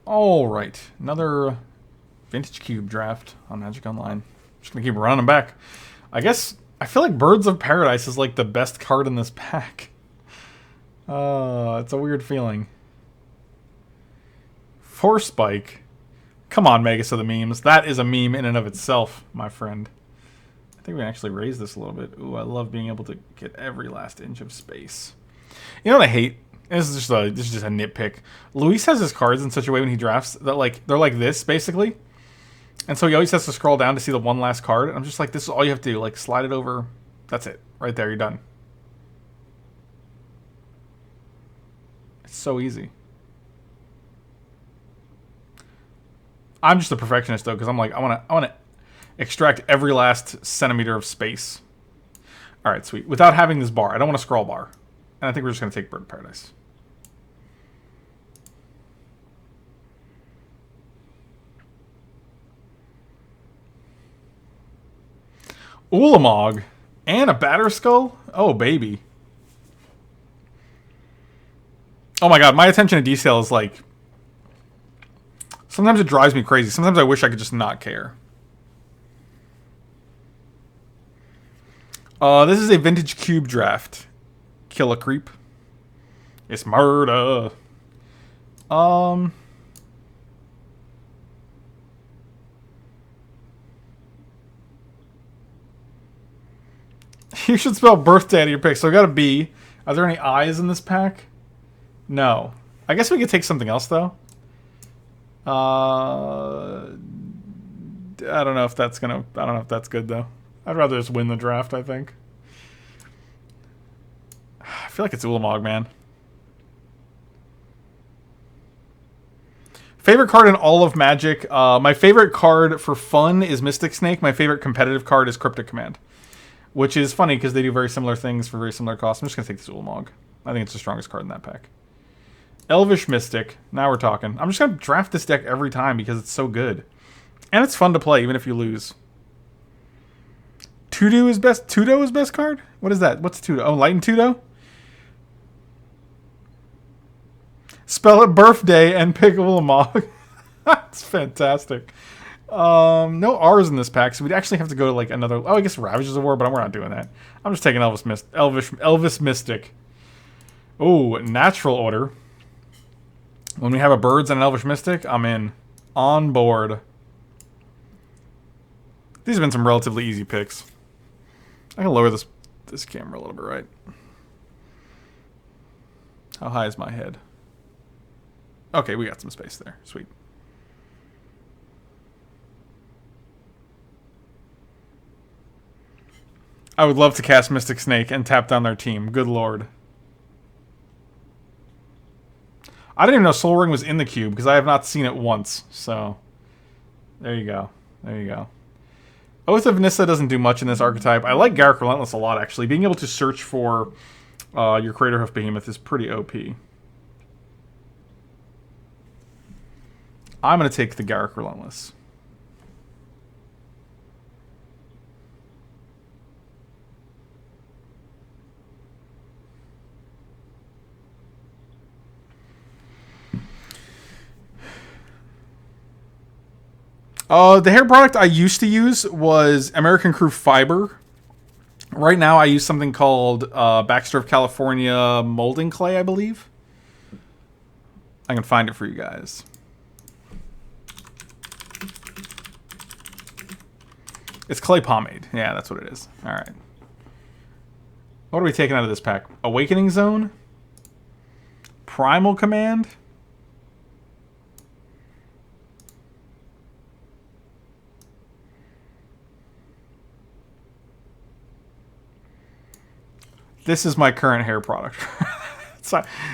All right, another vintage cube draft on Magic Online. Just gonna keep running them back. I guess I feel like Birds of Paradise is like the best card in this pack. It's a weird feeling. Force Spike. Come on, Megas of the memes. That is a meme in and of itself, my friend. I think we can actually raise this a little bit. Ooh, I love being able to get every last inch of space. You know what I hate? This is just a nitpick. Luis has his cards in such a way when he drafts that they're like this basically, and so he always has to scroll down to see the one last card. And I'm just like, this is all you have to do. Like, slide it over. That's it. Right there. You're done. It's so easy. I'm just a perfectionist though, because I'm like, I want to extract every last centimeter of space. All right, sweet. Without having this bar, I don't want a scroll bar, and I think we're just gonna take Bird of Paradise. Ulamog and a Batterskull. Oh baby. Oh my god, my attention to detail is like. Sometimes it drives me crazy. Sometimes I wish I could just not care. This is a vintage cube draft. Kill a creep. It's murder. You should spell birthday out of your pick. So I got a B. Are there any I's in this pack? No. I guess we could take something else though. I don't know if that's gonna. I don't know if that's good though. I'd rather just win the draft. I think. I feel like it's Ulamog, man. Favorite card in all of Magic. My favorite card for fun is Mystic Snake. My favorite competitive card is Cryptic Command, which is funny because they do very similar things for very similar costs. I'm just gonna take this Ulamog. I think it's the strongest card in that pack. Elvish Mystic. Now we're talking. I'm just going to draft this deck every time because it's so good. And it's fun to play even if you lose. Tudo is best. Tudo is best card? What is that? What's Tudo? Oh, Light and Tudo? Spell it birthday and pick Ulamog. That's fantastic. No R's in this pack, so we'd actually have to go to like another. Oh, I guess Ravages of War, but we're not doing that. I'm just taking Elvish Mystic. Oh, Natural Order. When we have a Birds and an Elvish Mystic, I'm in. On board. These have been some relatively easy picks. I can lower this camera a little bit, right? How high is my head? Okay, we got some space there. Sweet. I would love to cast Mystic Snake and tap down their team. Good lord. I didn't even know Soul Ring was in the cube because I have not seen it once. So, there you go. There you go. Oath of Nissa doesn't do much in this archetype. I like Garruk Relentless a lot, actually. Being able to search for your Craterhoof Behemoth is pretty OP. I'm going to take the Garruk Relentless. The hair product I used to use was American Crew Fiber. Right now I use something called Baxter of California Molding Clay, I believe. I can find it for you guys. It's clay pomade. Yeah, that's what it is. All right. What are we taking out of this pack? Awakening Zone? Primal Command? This is my current hair product.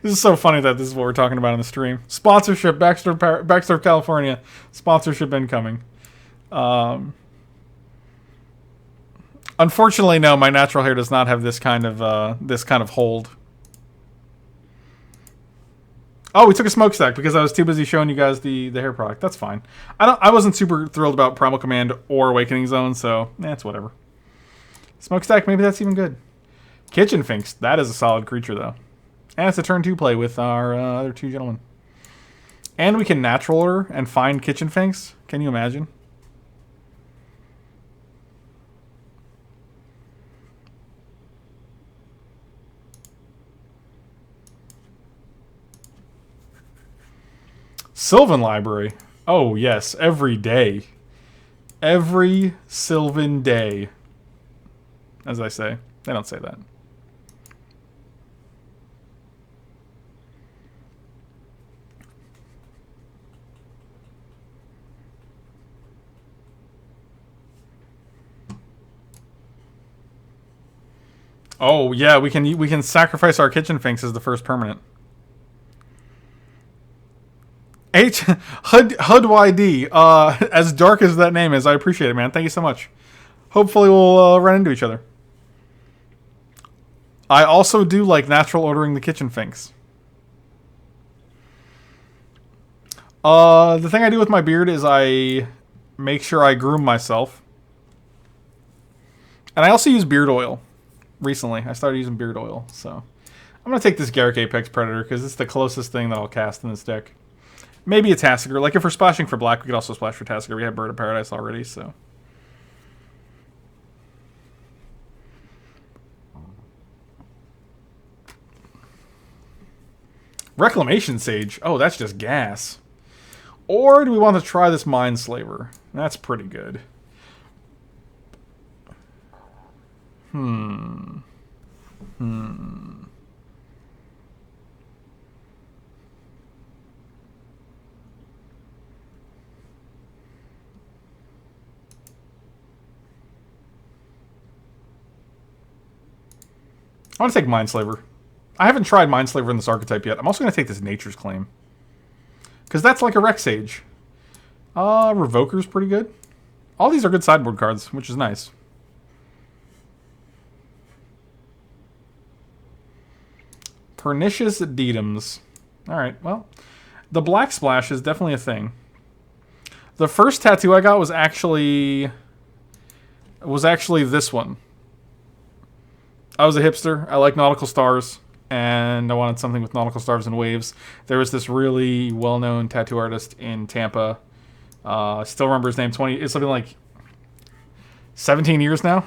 This is so funny that this is what we're talking about on the stream. Sponsorship, Baxter of California. Sponsorship incoming. Unfortunately, no, my natural hair does not have this kind of hold. Oh, we took a smokestack because I was too busy showing you guys the hair product. That's fine. I wasn't super thrilled about Primal Command or Awakening Zone, so it's whatever. Smokestack, maybe that's even good. Kitchen Finks, that is a solid creature though. And it's a turn 2 play with our other two gentlemen. And we can natural order and find kitchen finks. Can you imagine? Sylvan Library. Oh, yes. Every day. Every Sylvan day. As I say. They don't say that. Oh, yeah. We can sacrifice our kitchen finks as the first permanent. HUDYD. As dark as that name is, I appreciate it, man. Thank you so much. Hopefully we'll run into each other. I also do like natural ordering the kitchen finks. The thing I do with my beard is I make sure I groom myself. And I also use beard oil. Recently, I started using beard oil, so I'm going to take this Garrick Apex Predator because it's the closest thing that I'll cast in this deck. Maybe a Tassiger. Like, if we're splashing for black, we could also splash for Tassiger. We have Bird of Paradise already, so... Reclamation Sage. Oh, that's just gas. Or do we want to try this Mindslaver? That's pretty good. I want to take Mindslaver. I haven't tried Mindslaver in this archetype yet. I'm also going to take this Nature's Claim. Because that's like a Rec Sage. Revoker's pretty good. All these are good sideboard cards, which is nice. Pernicious Dedums. Alright, well. The Black Splash is definitely a thing. The first tattoo I got was actually this one. I was a hipster. I like nautical stars, and I wanted something with nautical stars and waves. There was this really well-known tattoo artist in Tampa. Still remember his name. It's something like 17 years now.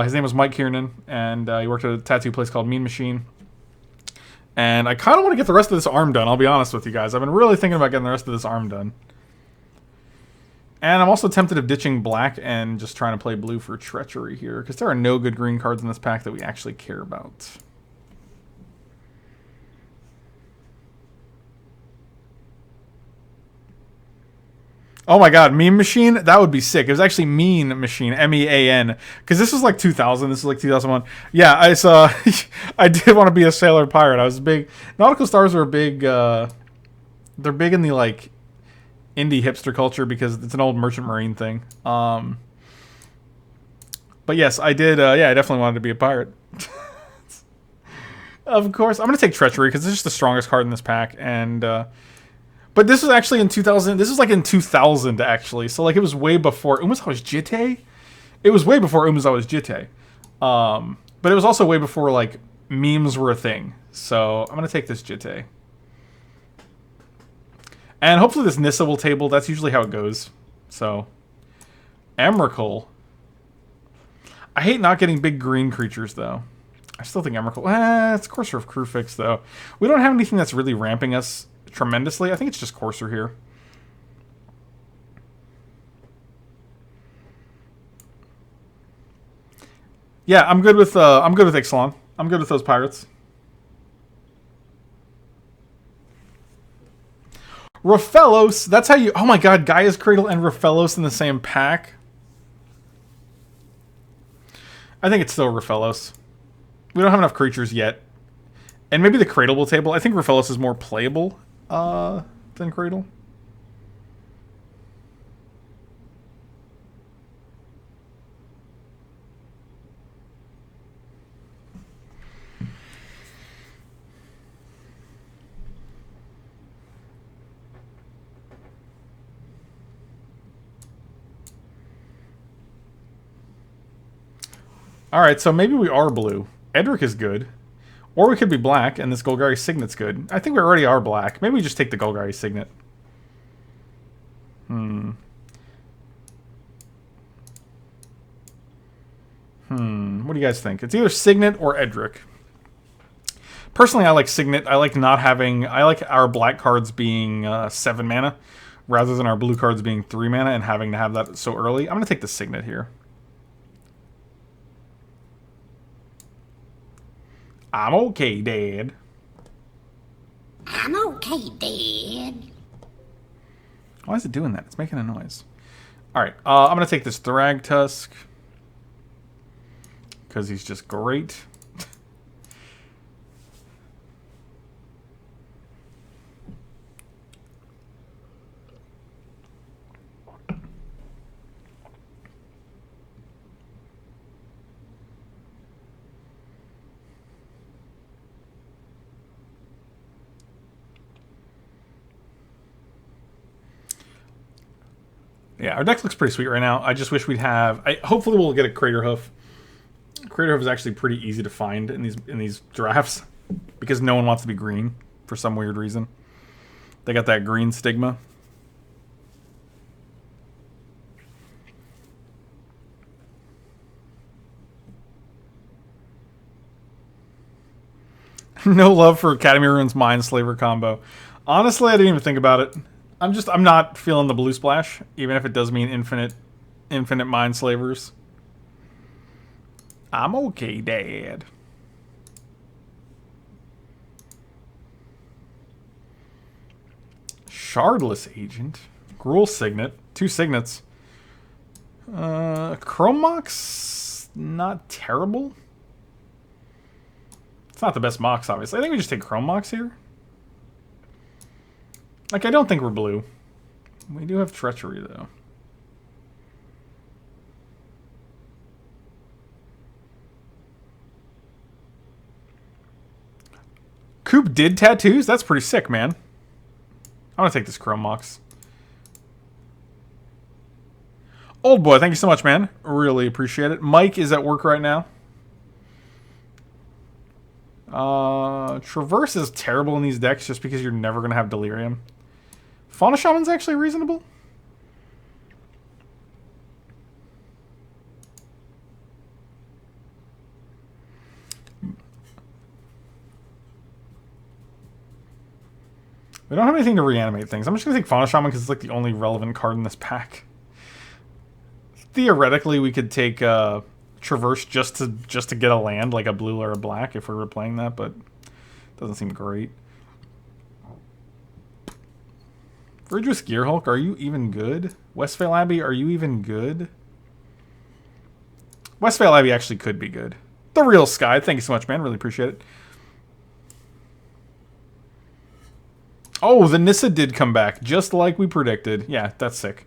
His name was Mike Kiernan, and he worked at a tattoo place called Mean Machine. And I kind of want to get the rest of this arm done, I'll be honest with you guys. I've been really thinking about getting the rest of this arm done. And I'm also tempted of ditching black and just trying to play blue for Treachery here, because there are no good green cards in this pack that we actually care about. Oh my god, Meme Machine? That would be sick. It was actually Mean Machine, M-E-A-N. Because this was like 2000, this is like 2001. Yeah, I saw... I did want to be a sailor pirate. I was big... Nautical Stars are a big... they're big in the, like... indie hipster culture because it's an old Merchant Marine thing. But yes, I did. Yeah, I definitely wanted to be a pirate. Of course, I'm gonna take Treachery because it's just the strongest card in this pack. And but this was actually in 2000. This was like in 2000 actually. So like it was way before Umezawa's Jitte. It was way before Umezawa's Jitte. But it was also way before like memes were a thing. So I'm gonna take this Jitte. And hopefully this Nissa will table. That's usually how it goes. So, Emrakul. I hate not getting big green creatures, though. I still think Emrakul... it's Courser of Crewfix, though. We don't have anything that's really ramping us tremendously. I think it's just Courser here. Yeah, I'm good with Ixalan. I'm good with those pirates. Raphellos, that's how you... Oh my god, Gaia's Cradle and Raphellos in the same pack? I think it's still Raphellos. We don't have enough creatures yet. And maybe the Cradle will table. I think Raphellos is more playable than Cradle. Alright, so maybe we are blue. Edric is good. Or we could be black, and this Golgari Signet's good. I think we already are black. Maybe we just take the Golgari Signet. What do you guys think? It's either Signet or Edric. Personally, I like Signet. I like not having... I like our black cards being 7 mana, rather than our blue cards being 3 mana and having to have that so early. I'm going to take the Signet here. I'm okay, Dad. I'm okay, Dad. Why is it doing that? It's making a noise. Alright, I'm going to take this Thragtusk. Because he's just great. Yeah, our deck looks pretty sweet right now. I just wish we'd have... hopefully we'll get a Crater Hoof. Crater Hoof is actually pretty easy to find in these drafts. Because no one wants to be green for some weird reason. They got that green stigma. No love for Academy Ruins Mindslaver combo. Honestly, I didn't even think about it. I'm not feeling the blue splash, even if it does mean infinite Mindslavers. I'm okay, Dad. Shardless Agent. Gruul Signet. 2 Signets. Chrome Mox, not terrible. It's not the best Mox, obviously. I think we just take Chrome Mox here. Like, I don't think we're blue. We do have Treachery, though. Coop did tattoos? That's pretty sick, man. I'm gonna take this Chrome Mox. Old boy, thank you so much, man. Really appreciate it. Mike is at work right now. Traverse is terrible in these decks just because you're never going to have Delirium. Fauna Shaman's actually reasonable. We don't have anything to reanimate things. I'm just going to take Fauna Shaman because it's like the only relevant card in this pack. Theoretically, we could take Traverse just to get a land, like a blue or a black, if we were playing that, but it doesn't seem great. Bridges Gearhulk, are you even good? Westvale Abbey, are you even good? Westvale Abbey actually could be good. The Real Sky, thank you so much, man. Really appreciate it. Oh, the Nissa did come back, just like we predicted. Yeah, that's sick.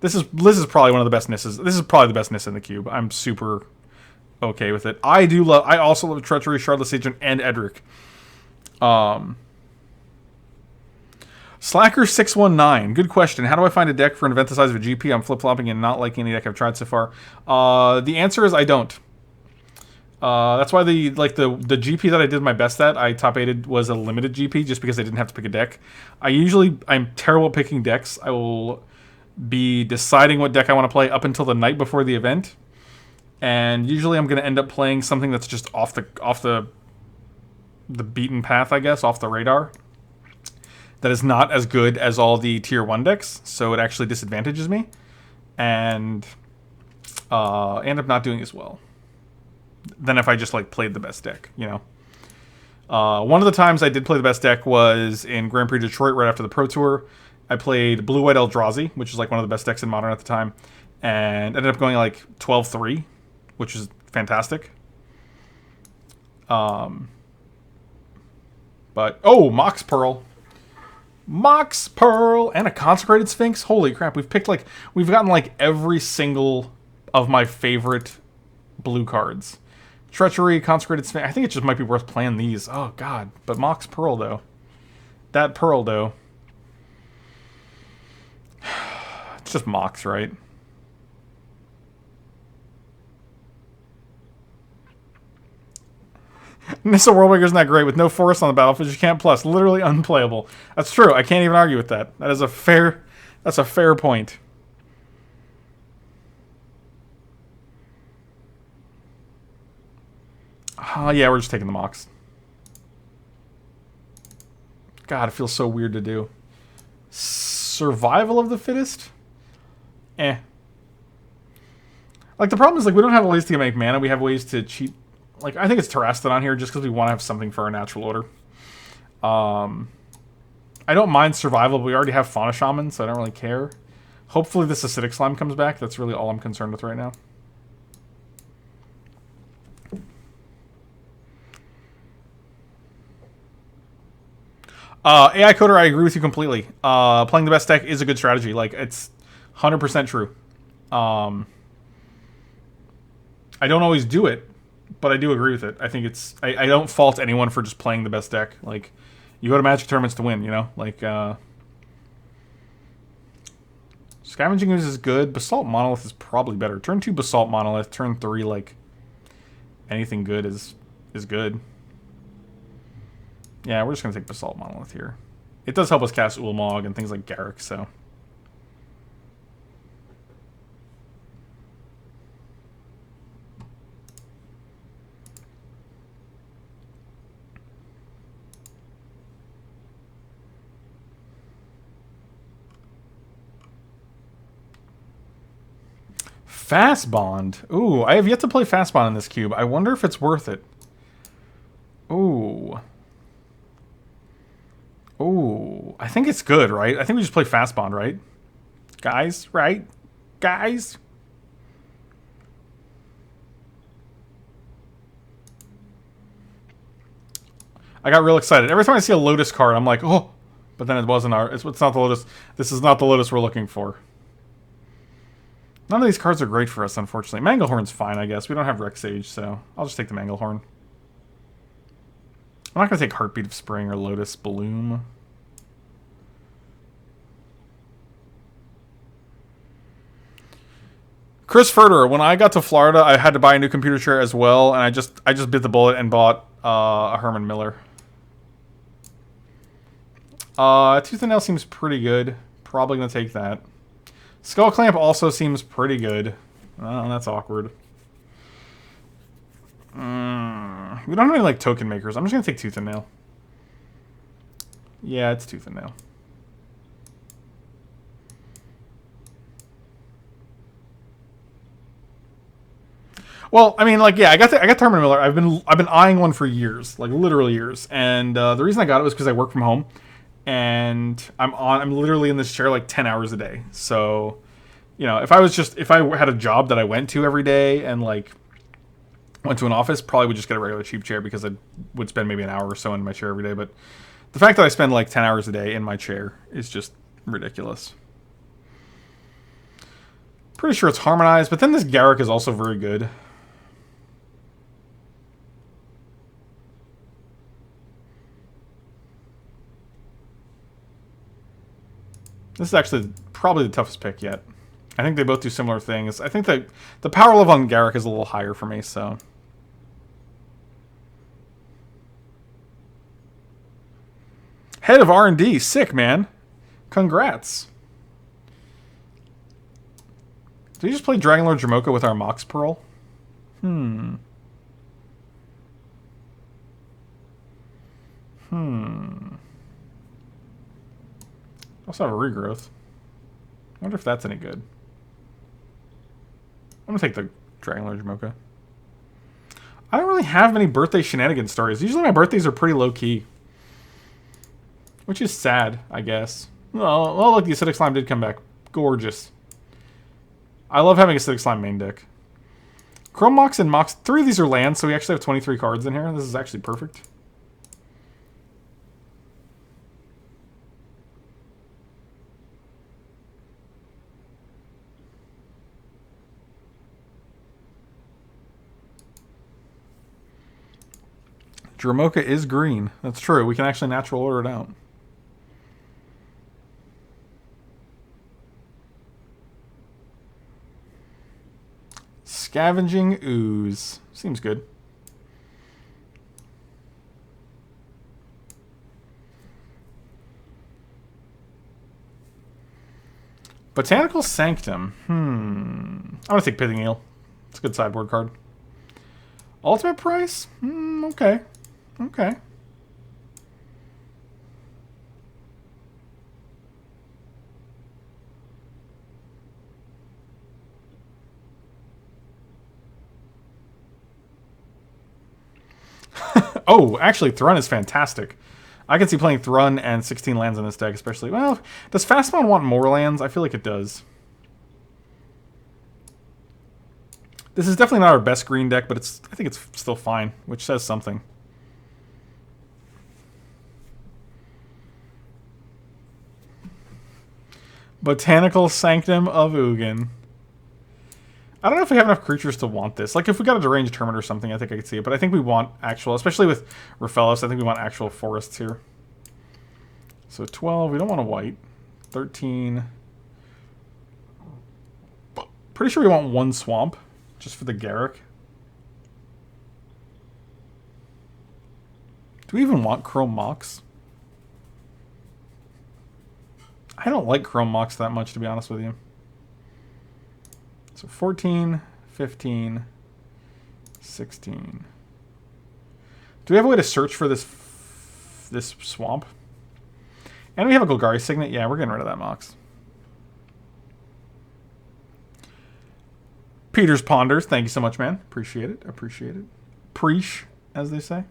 This is probably one of the best Nissas. This is probably the best Nissa in the cube. I'm super okay with it. I also love Treachery, Shardless Agent, and Edric. Slacker619. Good question. How do I find a deck for an event the size of a GP? I'm flip-flopping and not liking any deck I've tried so far. The answer is I don't. That's why the GP that I did my best at, I top 8'd, was a limited GP just because I didn't have to pick a deck. I'm terrible at picking decks. I will be deciding what deck I want to play up until the night before the event. And usually I'm going to end up playing something that's just off the beaten path, I guess, off the radar. That is not as good as all the tier 1 decks, so it actually disadvantages me. And end up not doing as well than if I just like played the best deck, you know. One of the times I did play the best deck was in Grand Prix Detroit right after the Pro Tour. I played Blue-White Eldrazi, which is like one of the best decks in Modern at the time, and ended up going like 12-3, which is fantastic. But Mox Pearl. Mox Pearl and a Consecrated Sphinx. Holy crap, we've gotten like every single of my favorite blue cards. Treachery, Consecrated Sphinx. I think it just might be worth playing these. Oh god, but Mox Pearl though. That Pearl though. It's just Mox, right? Nissa Worldbreaker isn't that great. With no forest on the battlefield, you can't plus. Literally unplayable. That's true. I can't even argue with that. That is a fair... That's a fair point. Yeah, we're just taking the Mox. God, it feels so weird to do. Survival of the fittest? Eh. Like, the problem is, like, we don't have ways to make mana. We have ways to cheat. Like, I think it's Terrastodon here just because we want to have something for our natural order. I don't mind survival, but we already have Fauna Shaman, so I don't really care. Hopefully this Acidic Slime comes back. That's really all I'm concerned with right now. AI Coder, I agree with you completely. Playing the best deck is a good strategy. Like, it's 100% true. I don't always do it, but I do agree with it. I think it's... I don't fault anyone for just playing the best deck. Like, you go to Magic tournaments to win, you know? Like, Scavenging Ooze is good. Basalt Monolith is probably better. Turn 2 Basalt Monolith. Turn 3, like, anything good is good. Yeah, we're just going to take Basalt Monolith here. It does help us cast Ulamog and things like Garruk, so... Fast Bond. Ooh, I have yet to play Fast Bond in this cube. I wonder if it's worth it. Ooh. Ooh. I think it's good, right? I think we just play Fast Bond, right? Guys, right? Guys? I got real excited. Every time I see a Lotus card, I'm like, oh. But then it wasn't our... It's not the Lotus. This is not the Lotus we're looking for. None of these cards are great for us, unfortunately. Manglehorn's fine, I guess. We don't have Rex Sage, so I'll just take the Manglehorn. I'm not going to take Heartbeat of Spring or Lotus Bloom. Chris Furter, when I got to Florida, I had to buy a new computer chair as well, and I just bit the bullet and bought a Herman Miller. Tooth and Nail seems pretty good. Probably going to take that. Skull Clamp also seems pretty good. Oh, that's awkward. We don't have any, like, token makers. I'm just going to take Tooth and Nail. Yeah, it's Tooth and Nail. Well, I mean, like, yeah, I got Herman Miller. I've been eyeing one for years, like literally years. And the reason I got it was because I work from home. And I'm literally in this chair like 10 hours a day. So, you know, if I had a job that I went to every day and like went to an office, probably would just get a regular cheap chair because I would spend maybe an hour or so in my chair every day. But the fact that I spend like 10 hours a day in my chair is just ridiculous. Pretty sure it's harmonized, but then this Garruk is also very good. This is actually probably the toughest pick yet. I think they both do similar things. I think that the power level on Garruk is a little higher for me, so... Head of R&D. Sick, man. Congrats. Did you just play Dragonlord Jamoka with our Mox Pearl? Also have a regrowth. I wonder if that's any good. I'm gonna take the Dragonlord Jamoka. I don't really have many birthday shenanigans stories. Usually my birthdays are pretty low-key. Which is sad, I guess. Well, look, the Acidic Slime did come back. Gorgeous. I love having Acidic Slime main deck. Chrome Mox and Mox. 3 of these are lands, so we actually have 23 cards in here. This is actually perfect. Dramoka is green. That's true. We can actually natural order it out. Scavenging Ooze. Seems good. Botanical Sanctum. I'm going to take Pithing Eel. It's a good sideboard card. Ultimate price? Okay. Okay. Oh, actually, Thrun is fantastic. I can see playing Thrun and 16 lands in this deck, especially. Well, does Fastmon want more lands? I feel like it does. This is definitely not our best green deck, but I think it's still fine, which says something. Botanical Sanctum of Ugin. I don't know if we have enough creatures to want this. Like, if we got a deranged Hermit or something, I think I could see it. But I think we want actual, especially with Raphaelos, I think we want actual forests here. So 12, we don't want a white. 13. Pretty sure we want one swamp, just for the Garruk. Do we even want Chrome Mox? I don't like Chrome Mox that much, to be honest with you. So 14, 15, 16. Do we have a way to search for this swamp? And we have a Golgari Signet. Yeah, we're getting rid of that Mox. Peter's Ponders. Thank you so much, man. Appreciate it. Appreciate it. Preach, as they say.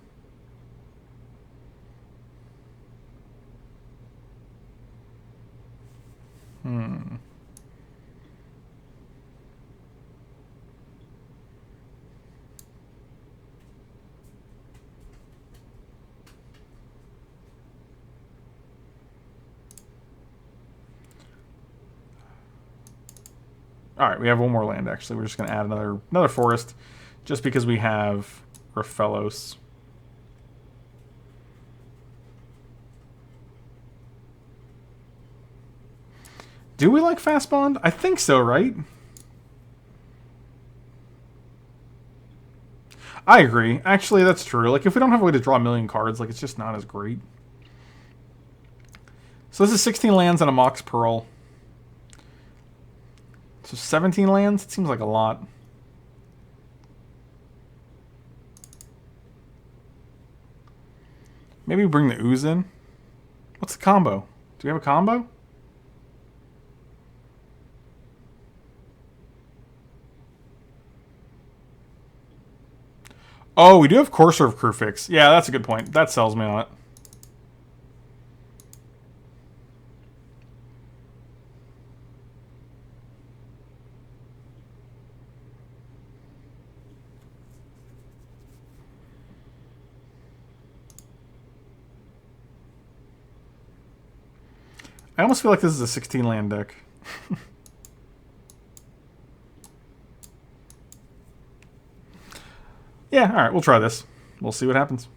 All right, we have one more land, actually. We're just going to add another forest just because we have Raphaelos. Do we like Fast Bond? I think so, right? I agree. Actually, that's true. Like, if we don't have a way to draw a million cards, like, it's just not as great. So this is 16 lands and a Mox Pearl. So 17 lands? It seems like a lot. Maybe we bring the Ooze in. What's the combo? Do we have a combo? Oh, we do have Courser of Crufix. Yeah, that's a good point. That sells me on it. I almost feel like this is a 16 land deck. Yeah, alright, we'll try this. We'll see what happens.